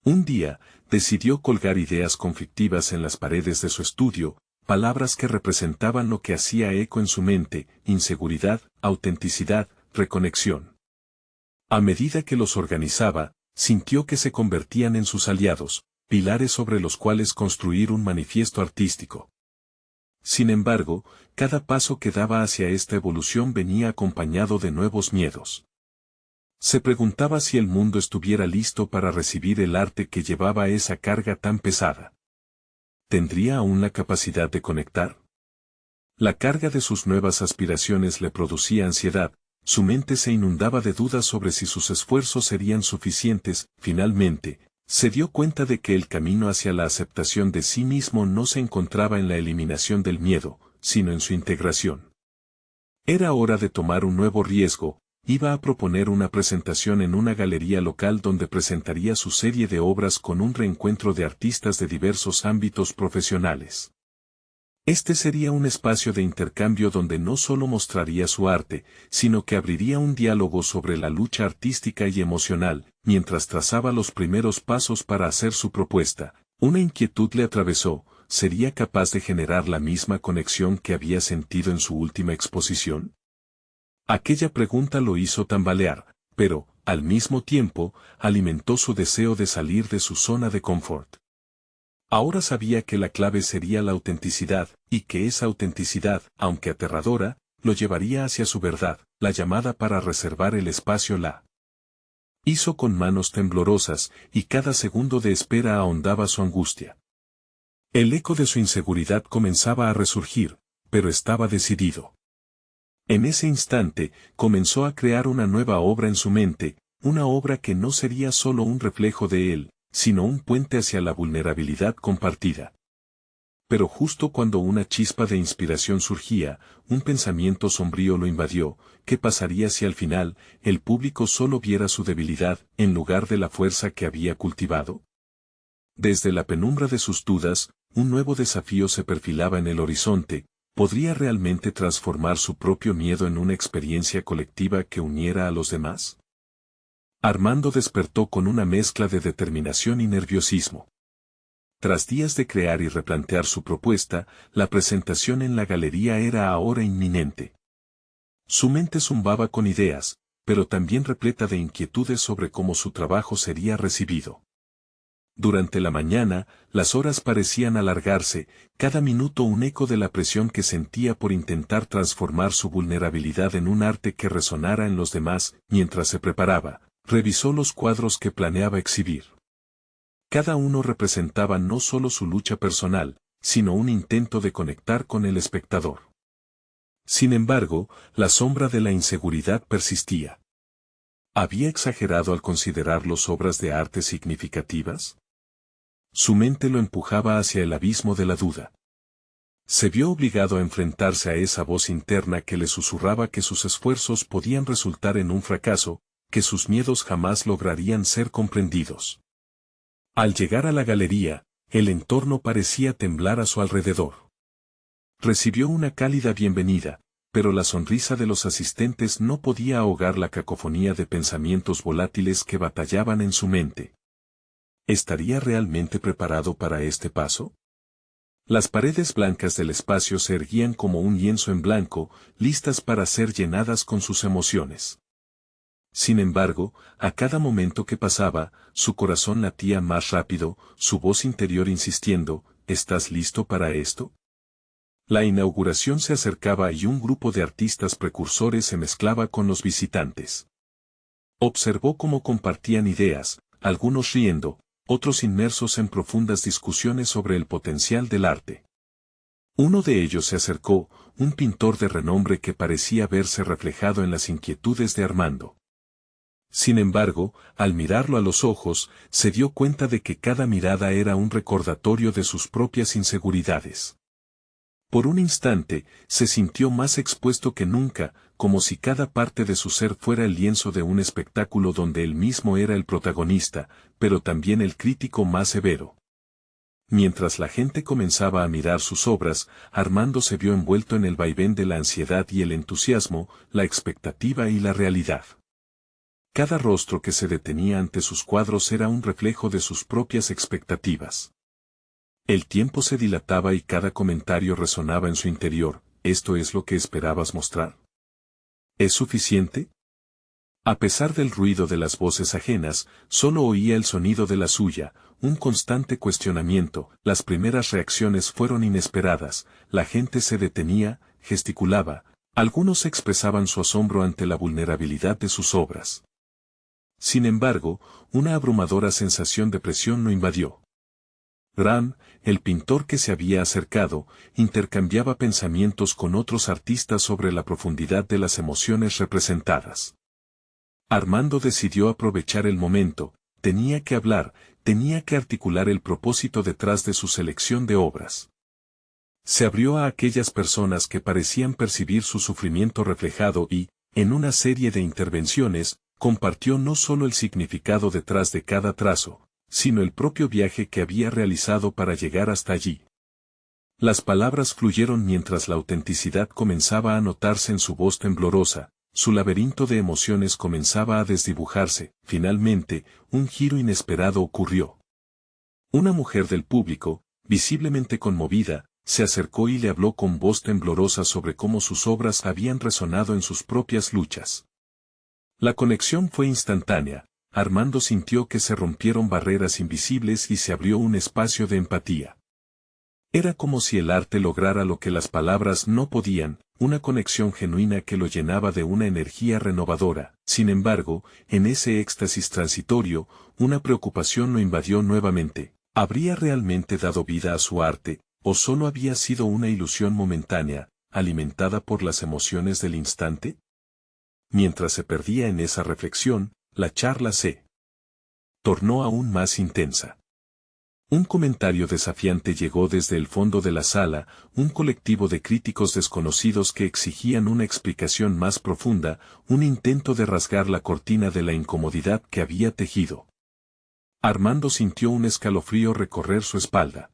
Un día, decidió colgar ideas conflictivas en las paredes de su estudio, palabras que representaban lo que hacía eco en su mente: inseguridad, autenticidad, reconexión. A medida que los organizaba, sintió que se convertían en sus aliados, pilares sobre los cuales construir un manifiesto artístico. Sin embargo, cada paso que daba hacia esta evolución venía acompañado de nuevos miedos. Se preguntaba si el mundo estuviera listo para recibir el arte que llevaba esa carga tan pesada. ¿Tendría aún la capacidad de conectar? La carga de sus nuevas aspiraciones le producía ansiedad, su mente se inundaba de dudas sobre si sus esfuerzos serían suficientes. Finalmente, se dio cuenta de que el camino hacia la aceptación de sí mismo no se encontraba en la eliminación del miedo, sino en su integración. Era hora de tomar un nuevo riesgo. Iba a proponer una presentación en una galería local donde presentaría su serie de obras con un reencuentro de artistas de diversos ámbitos profesionales. Este sería un espacio de intercambio donde no solo mostraría su arte, sino que abriría un diálogo sobre la lucha artística y emocional. Mientras trazaba los primeros pasos para hacer su propuesta, una inquietud le atravesó: ¿sería capaz de generar la misma conexión que había sentido en su última exposición? Aquella pregunta lo hizo tambalear, pero, al mismo tiempo, alimentó su deseo de salir de su zona de confort. Ahora sabía que la clave sería la autenticidad, y que esa autenticidad, aunque aterradora, lo llevaría hacia su verdad. La llamada para reservar el espacio la hizo con manos temblorosas, y cada segundo de espera ahondaba su angustia. El eco de su inseguridad comenzaba a resurgir, pero estaba decidido. En ese instante, comenzó a crear una nueva obra en su mente, una obra que no sería solo un reflejo de él, sino un puente hacia la vulnerabilidad compartida. Pero justo cuando una chispa de inspiración surgía, un pensamiento sombrío lo invadió: ¿qué pasaría si al final, el público solo viera su debilidad, en lugar de la fuerza que había cultivado? Desde la penumbra de sus dudas, un nuevo desafío se perfilaba en el horizonte. ¿Podría realmente transformar su propio miedo en una experiencia colectiva que uniera a los demás? Armando despertó con una mezcla de determinación y nerviosismo. Tras días de crear y replantear su propuesta, la presentación en la galería era ahora inminente. Su mente zumbaba con ideas, pero también repleta de inquietudes sobre cómo su trabajo sería recibido. Durante la mañana, las horas parecían alargarse, cada minuto un eco de la presión que sentía por intentar transformar su vulnerabilidad en un arte que resonara en los demás. Mientras se preparaba, revisó los cuadros que planeaba exhibir. Cada uno representaba no solo su lucha personal, sino un intento de conectar con el espectador. Sin embargo, la sombra de la inseguridad persistía. ¿Había exagerado al considerarlos obras de arte significativas? Su mente lo empujaba hacia el abismo de la duda. Se vio obligado a enfrentarse a esa voz interna que le susurraba que sus esfuerzos podían resultar en un fracaso, que sus miedos jamás lograrían ser comprendidos. Al llegar a la galería, el entorno parecía temblar a su alrededor. Recibió una cálida bienvenida, pero la sonrisa de los asistentes no podía ahogar la cacofonía de pensamientos volátiles que batallaban en su mente. ¿Estaría realmente preparado para este paso? Las paredes blancas del espacio se erguían como un lienzo en blanco, listas para ser llenadas con sus emociones. Sin embargo, a cada momento que pasaba, su corazón latía más rápido, su voz interior insistiendo, ¿estás listo para esto? La inauguración se acercaba y un grupo de artistas precursores se mezclaba con los visitantes. Observó cómo compartían ideas, algunos riendo, otros inmersos en profundas discusiones sobre el potencial del arte. Uno de ellos se acercó, un pintor de renombre que parecía verse reflejado en las inquietudes de Armando. Sin embargo, al mirarlo a los ojos, se dio cuenta de que cada mirada era un recordatorio de sus propias inseguridades. Por un instante, se sintió más expuesto que nunca, como si cada parte de su ser fuera el lienzo de un espectáculo donde él mismo era el protagonista, pero también el crítico más severo. Mientras la gente comenzaba a mirar sus obras, Armando se vio envuelto en el vaivén de la ansiedad y el entusiasmo, la expectativa y la realidad. Cada rostro que se detenía ante sus cuadros era un reflejo de sus propias expectativas. El tiempo se dilataba y cada comentario resonaba en su interior. ¿Esto es lo que esperabas mostrar? ¿Es suficiente? A pesar del ruido de las voces ajenas, solo oía el sonido de la suya, un constante cuestionamiento. Las primeras reacciones fueron inesperadas, la gente se detenía, gesticulaba, algunos expresaban su asombro ante la vulnerabilidad de sus obras. Sin embargo, una abrumadora sensación de presión lo invadió. Ram, el pintor que se había acercado, intercambiaba pensamientos con otros artistas sobre la profundidad de las emociones representadas. Armando decidió aprovechar el momento, tenía que hablar, tenía que articular el propósito detrás de su selección de obras. Se abrió a aquellas personas que parecían percibir su sufrimiento reflejado y, en una serie de intervenciones, compartió no solo el significado detrás de cada trazo, sino el propio viaje que había realizado para llegar hasta allí. Las palabras fluyeron mientras la autenticidad comenzaba a notarse en su voz temblorosa, su laberinto de emociones comenzaba a desdibujarse. Finalmente, un giro inesperado ocurrió. Una mujer del público, visiblemente conmovida, se acercó y le habló con voz temblorosa sobre cómo sus obras habían resonado en sus propias luchas. La conexión fue instantánea. Armando sintió que se rompieron barreras invisibles y se abrió un espacio de empatía. Era como si el arte lograra lo que las palabras no podían, una conexión genuina que lo llenaba de una energía renovadora. Sin embargo, en ese éxtasis transitorio, una preocupación lo invadió nuevamente. ¿Habría realmente dado vida a su arte, o solo había sido una ilusión momentánea, alimentada por las emociones del instante? Mientras se perdía en esa reflexión, la charla se tornó aún más intensa. Un comentario desafiante llegó desde el fondo de la sala, un colectivo de críticos desconocidos que exigían una explicación más profunda, un intento de rasgar la cortina de la incomodidad que había tejido. Armando sintió un escalofrío recorrer su espalda.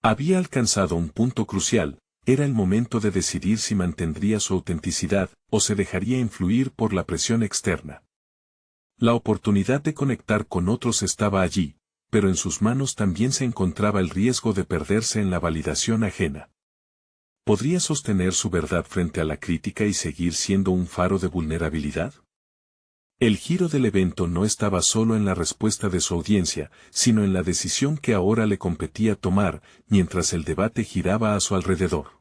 Había alcanzado un punto crucial, era el momento de decidir si mantendría su autenticidad, o se dejaría influir por la presión externa. La oportunidad de conectar con otros estaba allí, pero en sus manos también se encontraba el riesgo de perderse en la validación ajena. ¿Podría sostener su verdad frente a la crítica y seguir siendo un faro de vulnerabilidad? El giro del evento no estaba solo en la respuesta de su audiencia, sino en la decisión que ahora le competía tomar, mientras el debate giraba a su alrededor.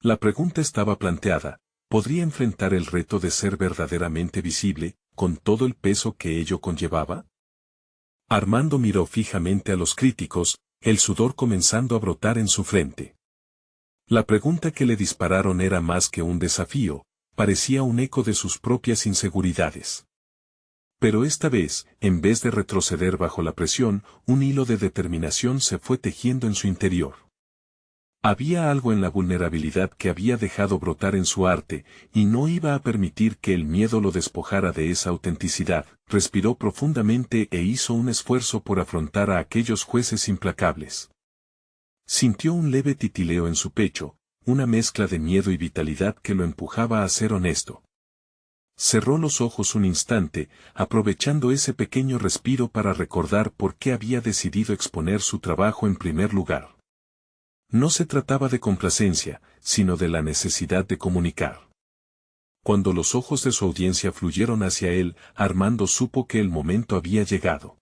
La pregunta estaba planteada: ¿podría enfrentar el reto de ser verdaderamente visible, con todo el peso que ello conllevaba? Armando miró fijamente a los críticos, el sudor comenzando a brotar en su frente. La pregunta que le dispararon era más que un desafío, parecía un eco de sus propias inseguridades. Pero esta vez, en vez de retroceder bajo la presión, un hilo de determinación se fue tejiendo en su interior. Había algo en la vulnerabilidad que había dejado brotar en su arte, y no iba a permitir que el miedo lo despojara de esa autenticidad. Respiró profundamente e hizo un esfuerzo por afrontar a aquellos jueces implacables. Sintió un leve titileo en su pecho, una mezcla de miedo y vitalidad que lo empujaba a ser honesto. Cerró los ojos un instante, aprovechando ese pequeño respiro para recordar por qué había decidido exponer su trabajo en primer lugar. No se trataba de complacencia, sino de la necesidad de comunicar. Cuando los ojos de su audiencia fluyeron hacia él, Armando supo que el momento había llegado.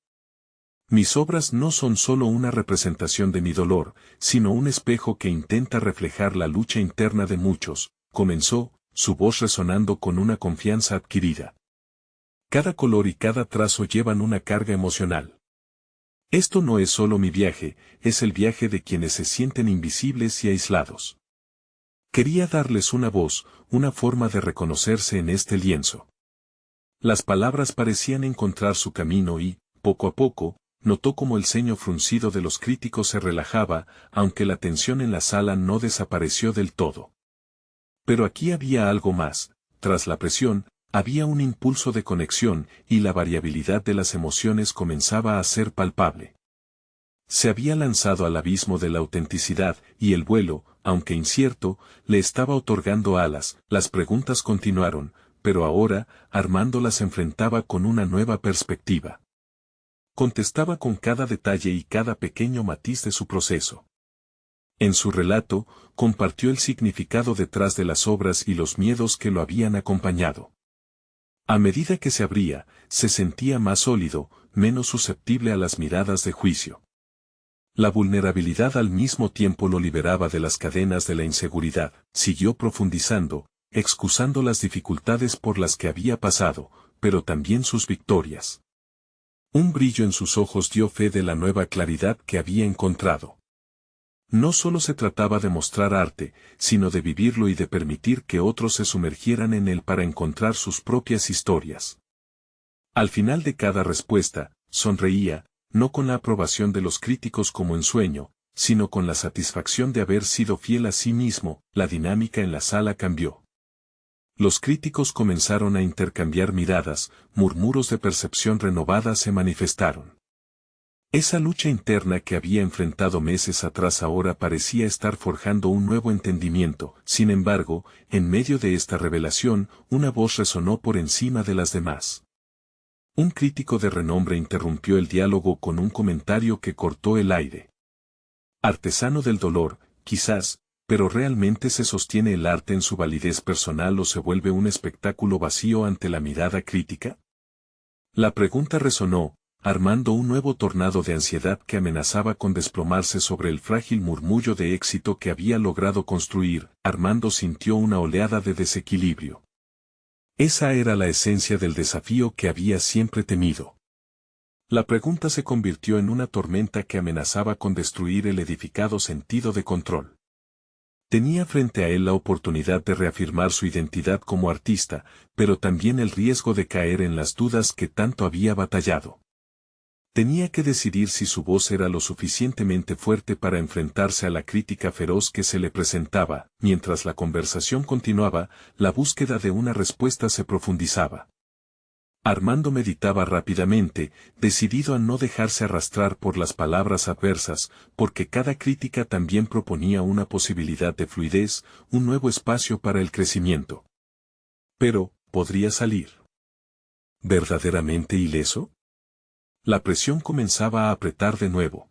Mis obras no son solo una representación de mi dolor, sino un espejo que intenta reflejar la lucha interna de muchos, comenzó, su voz resonando con una confianza adquirida. Cada color y cada trazo llevan una carga emocional. Esto no es solo mi viaje, es el viaje de quienes se sienten invisibles y aislados. Quería darles una voz, una forma de reconocerse en este lienzo. Las palabras parecían encontrar su camino y, poco a poco, notó cómo el ceño fruncido de los críticos se relajaba, aunque la tensión en la sala no desapareció del todo. Pero aquí había algo más: tras la presión, había un impulso de conexión, y la variabilidad de las emociones comenzaba a ser palpable. Se había lanzado al abismo de la autenticidad, y el vuelo, aunque incierto, le estaba otorgando alas. Las preguntas continuaron, pero ahora, Armando las enfrentaba con una nueva perspectiva. Contestaba con cada detalle y cada pequeño matiz de su proceso. En su relato, compartió el significado detrás de las obras y los miedos que lo habían acompañado. A medida que se abría, se sentía más sólido, menos susceptible a las miradas de juicio. La vulnerabilidad al mismo tiempo lo liberaba de las cadenas de la inseguridad. Siguió profundizando, excusando las dificultades por las que había pasado, pero también sus victorias. Un brillo en sus ojos dio fe de la nueva claridad que había encontrado. No solo se trataba de mostrar arte, sino de vivirlo y de permitir que otros se sumergieran en él para encontrar sus propias historias. Al final de cada respuesta, sonreía, no con la aprobación de los críticos como en sueño, sino con la satisfacción de haber sido fiel a sí mismo. La dinámica en la sala cambió. Los críticos comenzaron a intercambiar miradas, murmuros de percepción renovada se manifestaron. Esa lucha interna que había enfrentado meses atrás ahora parecía estar forjando un nuevo entendimiento. Sin embargo, en medio de esta revelación, una voz resonó por encima de las demás. Un crítico de renombre interrumpió el diálogo con un comentario que cortó el aire. Artesano del dolor, quizás, pero ¿realmente se sostiene el arte en su validez personal o se vuelve un espectáculo vacío ante la mirada crítica? La pregunta resonó, armando un nuevo tornado de ansiedad que amenazaba con desplomarse sobre el frágil murmullo de éxito que había logrado construir. Armando sintió una oleada de desequilibrio. Esa era la esencia del desafío que había siempre temido. La pregunta se convirtió en una tormenta que amenazaba con destruir el edificado sentido de control. Tenía frente a él la oportunidad de reafirmar su identidad como artista, pero también el riesgo de caer en las dudas que tanto había batallado. Tenía que decidir si su voz era lo suficientemente fuerte para enfrentarse a la crítica feroz que se le presentaba. Mientras la conversación continuaba, la búsqueda de una respuesta se profundizaba. Armando meditaba rápidamente, decidido a no dejarse arrastrar por las palabras adversas, porque cada crítica también proponía una posibilidad de fluidez, un nuevo espacio para el crecimiento. Pero, ¿podría salir verdaderamente ileso? La presión comenzaba a apretar de nuevo.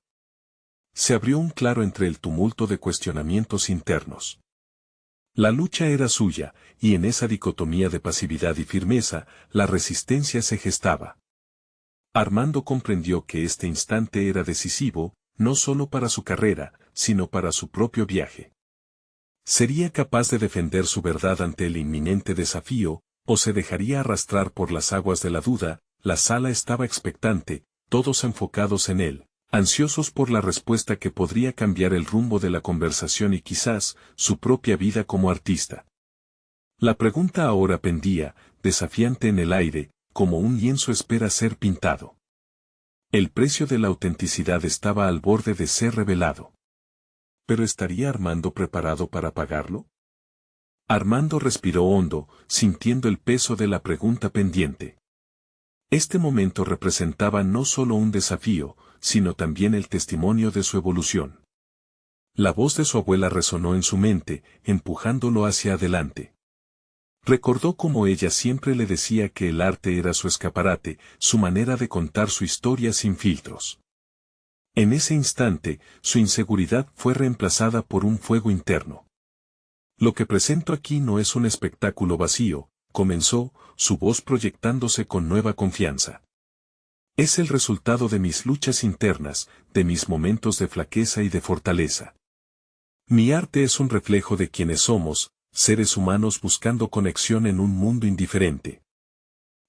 Se abrió un claro entre el tumulto de cuestionamientos internos. La lucha era suya, y en esa dicotomía de pasividad y firmeza, la resistencia se gestaba. Armando comprendió que este instante era decisivo, no solo para su carrera, sino para su propio viaje. ¿Sería capaz de defender su verdad ante el inminente desafío, o se dejaría arrastrar por las aguas de la duda? La sala estaba expectante, todos enfocados en él, ansiosos por la respuesta que podría cambiar el rumbo de la conversación y quizás, su propia vida como artista. La pregunta ahora pendía, desafiante en el aire, como un lienzo espera ser pintado. El precio de la autenticidad estaba al borde de ser revelado. ¿Pero estaría Armando preparado para pagarlo? Armando respiró hondo, sintiendo el peso de la pregunta pendiente. Este momento representaba no solo un desafío, sino también el testimonio de su evolución. La voz de su abuela resonó en su mente, empujándolo hacia adelante. Recordó cómo ella siempre le decía que el arte era su escaparate, su manera de contar su historia sin filtros. En ese instante, su inseguridad fue reemplazada por un fuego interno. Lo que presento aquí no es un espectáculo vacío, comenzó, su voz proyectándose con nueva confianza. Es el resultado de mis luchas internas, de mis momentos de flaqueza y de fortaleza. Mi arte es un reflejo de quienes somos, seres humanos buscando conexión en un mundo indiferente.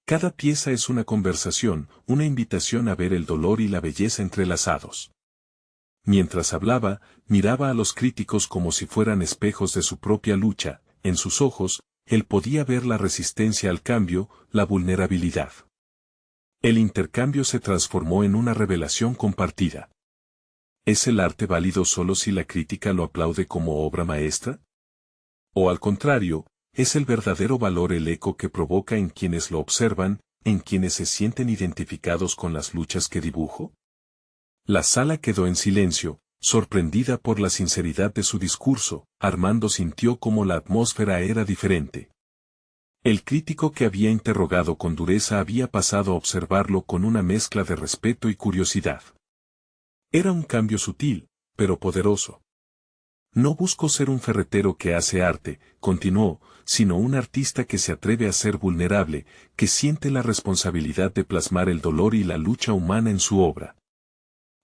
Cada pieza es una conversación, una invitación a ver el dolor y la belleza entrelazados. Mientras hablaba, miraba a los críticos como si fueran espejos de su propia lucha, en sus ojos, él podía ver la resistencia al cambio, la vulnerabilidad. El intercambio se transformó en una revelación compartida. ¿Es el arte válido solo si la crítica lo aplaude como obra maestra? ¿O al contrario, es el verdadero valor el eco que provoca en quienes lo observan, en quienes se sienten identificados con las luchas que dibujo? La sala quedó en silencio, sorprendida por la sinceridad de su discurso. Armando sintió como la atmósfera era diferente. El crítico que había interrogado con dureza había pasado a observarlo con una mezcla de respeto y curiosidad. Era un cambio sutil, pero poderoso. No busco ser un ferretero que hace arte, continuó, sino un artista que se atreve a ser vulnerable, que siente la responsabilidad de plasmar el dolor y la lucha humana en su obra.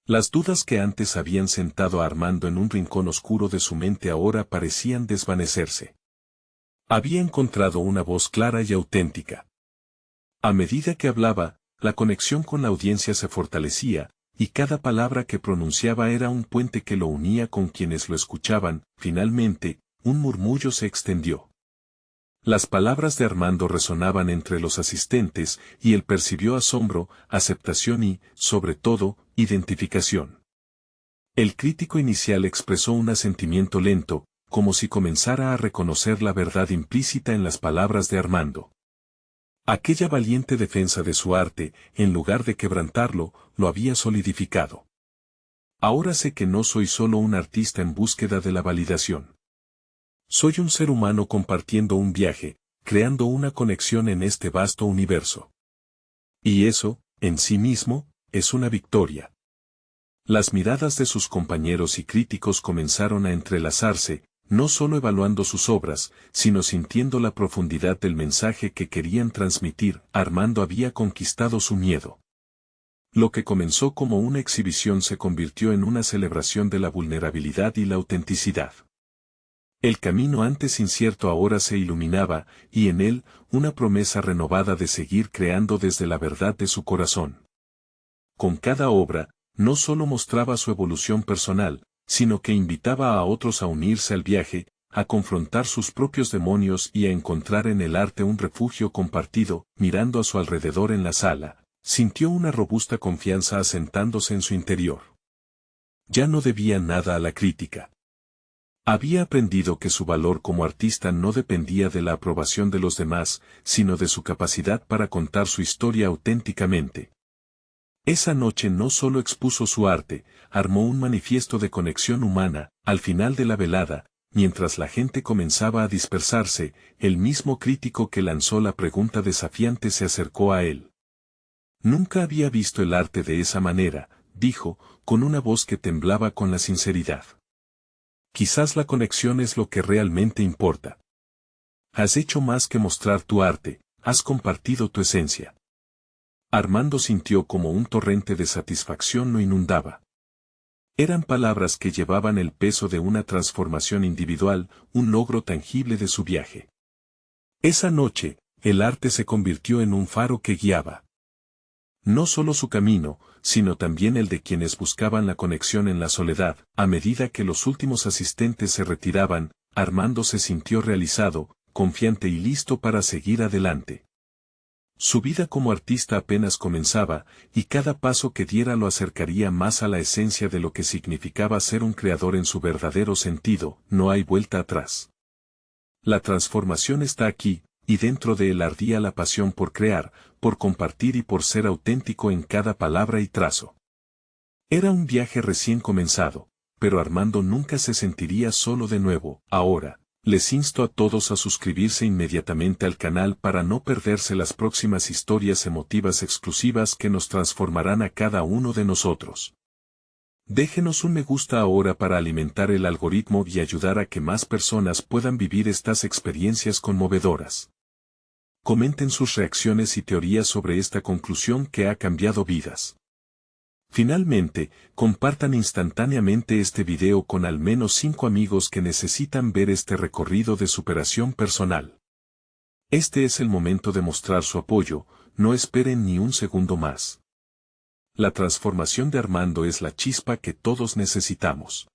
Las dudas que antes habían sentado a Armando en un rincón oscuro de su mente ahora parecían desvanecerse. Había encontrado una voz clara y auténtica. A medida que hablaba, la conexión con la audiencia se fortalecía, y cada palabra que pronunciaba era un puente que lo unía con quienes lo escuchaban. Finalmente, un murmullo se extendió. Las palabras de Armando resonaban entre los asistentes, y él percibió asombro, aceptación y, sobre todo, identificación. El crítico inicial expresó un asentimiento lento, como si comenzara a reconocer la verdad implícita en las palabras de Armando. Aquella valiente defensa de su arte, en lugar de quebrantarlo, lo había solidificado. Ahora sé que no soy solo un artista en búsqueda de la validación. Soy un ser humano compartiendo un viaje, creando una conexión en este vasto universo. Y eso, en sí mismo, es una victoria. Las miradas de sus compañeros y críticos comenzaron a entrelazarse, no solo evaluando sus obras, sino sintiendo la profundidad del mensaje que querían transmitir. Armando había conquistado su miedo. Lo que comenzó como una exhibición se convirtió en una celebración de la vulnerabilidad y la autenticidad. El camino antes incierto ahora se iluminaba, y en él, una promesa renovada de seguir creando desde la verdad de su corazón. Con cada obra, no solo mostraba su evolución personal, sino que invitaba a otros a unirse al viaje, a confrontar sus propios demonios y a encontrar en el arte un refugio compartido. Mirando a su alrededor en la sala, sintió una robusta confianza asentándose en su interior. Ya no debía nada a la crítica. Había aprendido que su valor como artista no dependía de la aprobación de los demás, sino de su capacidad para contar su historia auténticamente. Esa noche no solo expuso su arte, armó un manifiesto de conexión humana. Al final de la velada, mientras la gente comenzaba a dispersarse, el mismo crítico que lanzó la pregunta desafiante se acercó a él. Nunca había visto el arte de esa manera, dijo, con una voz que temblaba con la sinceridad. Quizás la conexión es lo que realmente importa. Has hecho más que mostrar tu arte, has compartido tu esencia. Armando sintió como un torrente de satisfacción lo inundaba. Eran palabras que llevaban el peso de una transformación individual, un logro tangible de su viaje. Esa noche, el arte se convirtió en un faro que guiaba no solo su camino, sino también el de quienes buscaban la conexión en la soledad. A medida que los últimos asistentes se retiraban, Armando se sintió realizado, confiante y listo para seguir adelante. Su vida como artista apenas comenzaba, y cada paso que diera lo acercaría más a la esencia de lo que significaba ser un creador en su verdadero sentido. No hay vuelta atrás. La transformación está aquí, y dentro de él ardía la pasión por crear, por compartir y por ser auténtico en cada palabra y trazo. Era un viaje recién comenzado, pero Armando nunca se sentiría solo de nuevo. Ahora, les insto a todos a suscribirse inmediatamente al canal para no perderse las próximas historias emotivas exclusivas que nos transformarán a cada uno de nosotros. Déjenos un me gusta ahora para alimentar el algoritmo y ayudar a que más personas puedan vivir estas experiencias conmovedoras. Comenten sus reacciones y teorías sobre esta conclusión que ha cambiado vidas. Finalmente, compartan instantáneamente este video con al menos 5 amigos que necesitan ver este recorrido de superación personal. Este es el momento de mostrar su apoyo, no esperen ni un segundo más. La transformación de Armando es la chispa que todos necesitamos.